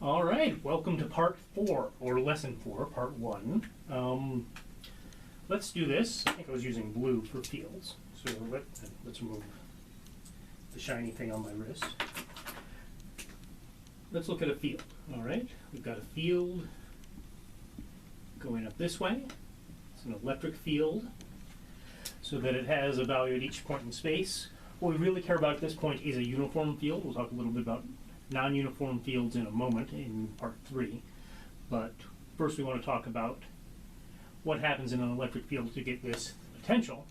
All right, welcome to part 4, or lesson 4, part 1. Let's do this. I think I was using blue for fields, so let's remove the shiny thing on my wrist. Let's look at a field. All right, we've got a field going up this way. It's an electric field, so that it has a value at each point in space. What we really care about at this point is a uniform field. We'll talk a little bit about non-uniform fields in a moment in part 3. But first we want to talk about what happens in an electric field to get this potential.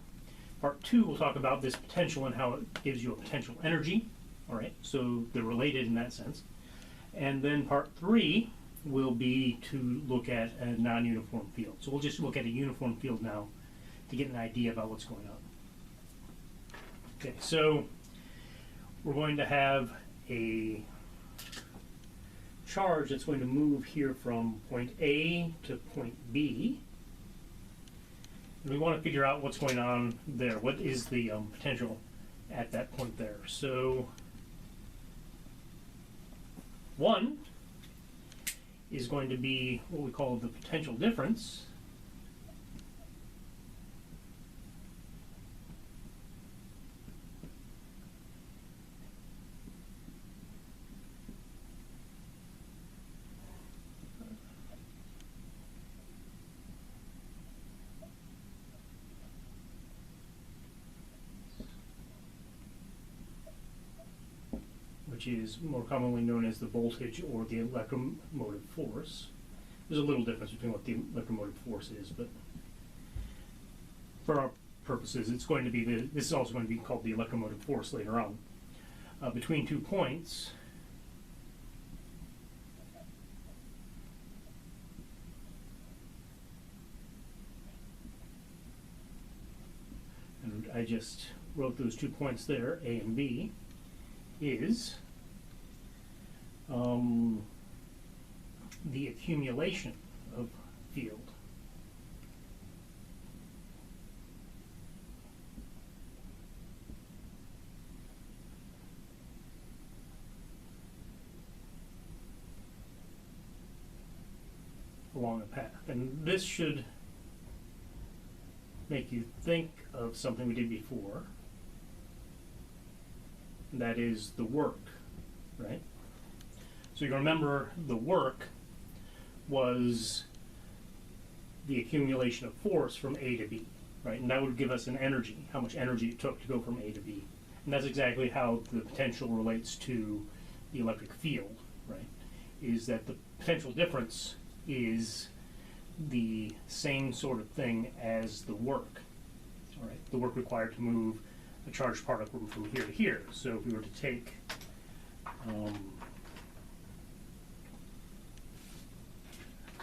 Part 2 we'll talk about this potential and how it gives you a potential energy. All right, so they're related in that sense. And then part 3 will be to look at a non-uniform field. So we'll just look at a uniform field now to get an idea about what's going on. Okay, so we're going to have a charge that's going to move here from point A to point B. And we want to figure out what's going on there. What is the potential at that point there? So 1 is going to be what we call the potential difference. Which is more commonly known as the voltage or the electromotive force. There's a little difference between what the electromotive force is, but for our purposes, it's going to be this is also going to be called the electromotive force later on. Between 2 points, and I just wrote those 2 points there, A and B, is the accumulation of field. Along a path. And this should make you think of something we did before. That is the work, right? So you remember the work was the accumulation of force from A to B, right? And that would give us an energy, how much energy it took to go from A to B. And that's exactly how the potential relates to the electric field, right? Is that the potential difference is the same sort of thing as the work, all right? The work required to move a charged particle from here to here. So if we were to take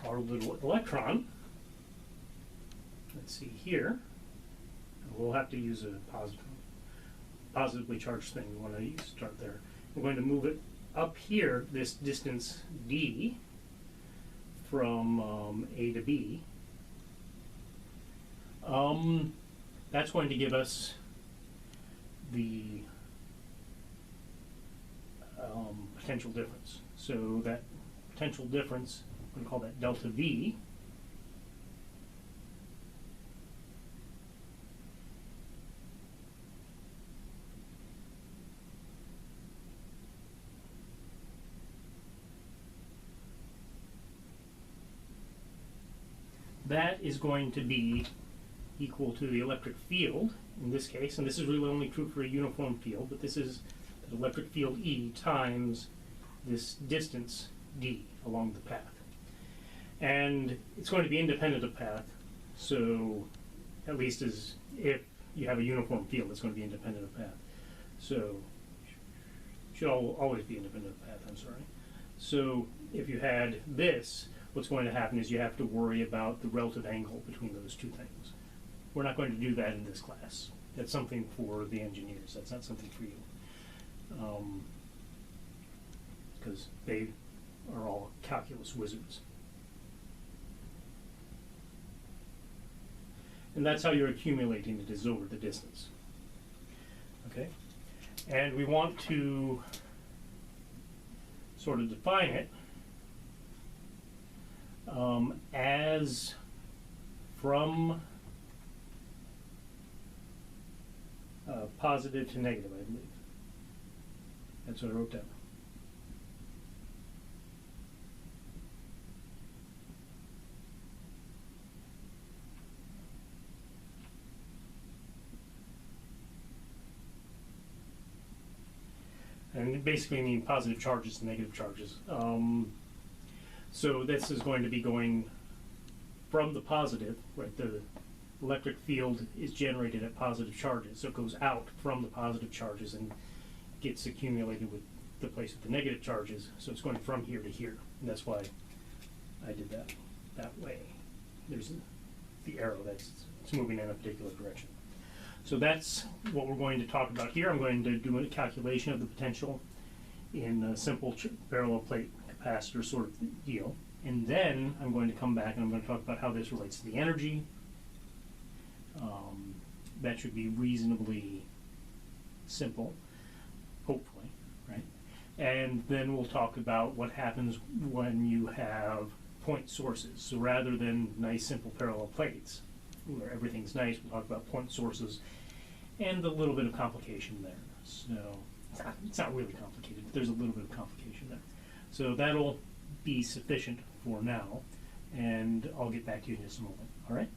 our little electron, let's see here, we'll have to use a positively charged thing. We want to start there. We're going to move it up here, this distance d, from A to B. That's going to give us the potential difference. So that potential difference, I'm going to call that delta V. That is going to be equal to the electric field in this case, and this is really only true for a uniform field, but this is the electric field E times this distance d along the path. And it's going to be independent of path, so at least as if you have a uniform field, it's going to be independent of path. So it should always be independent of path, I'm sorry. So if you had this, what's going to happen is you have to worry about the relative angle between those two things. We're not going to do that in this class. That's something for the engineers. That's not something for you. Because they are all calculus wizards. And that's how you're accumulating it, is over the distance. Okay? And we want to sort of define it as from positive to negative, I believe. That's what I wrote down. And it basically mean positive charges and negative charges. So this is going to be going from the positive, right? The electric field is generated at positive charges, so it goes out from the positive charges and gets accumulated with the place with the negative charges. So it's going from here to here, and that's why I did that way. There's the arrow it's moving in a particular direction. So that's what we're going to talk about here. I'm going to do a calculation of the potential in a simple parallel plate capacitor sort of deal. And then I'm going to come back and I'm going to talk about how this relates to the energy. That should be reasonably simple, hopefully, right? And then we'll talk about what happens when you have point sources. So rather than nice simple parallel plates, where everything's nice, we'll talk about point sources and a little bit of complication there. So it's not really complicated, but there's a little bit of complication there. So that'll be sufficient for now, and I'll get back to you in just a moment. All right?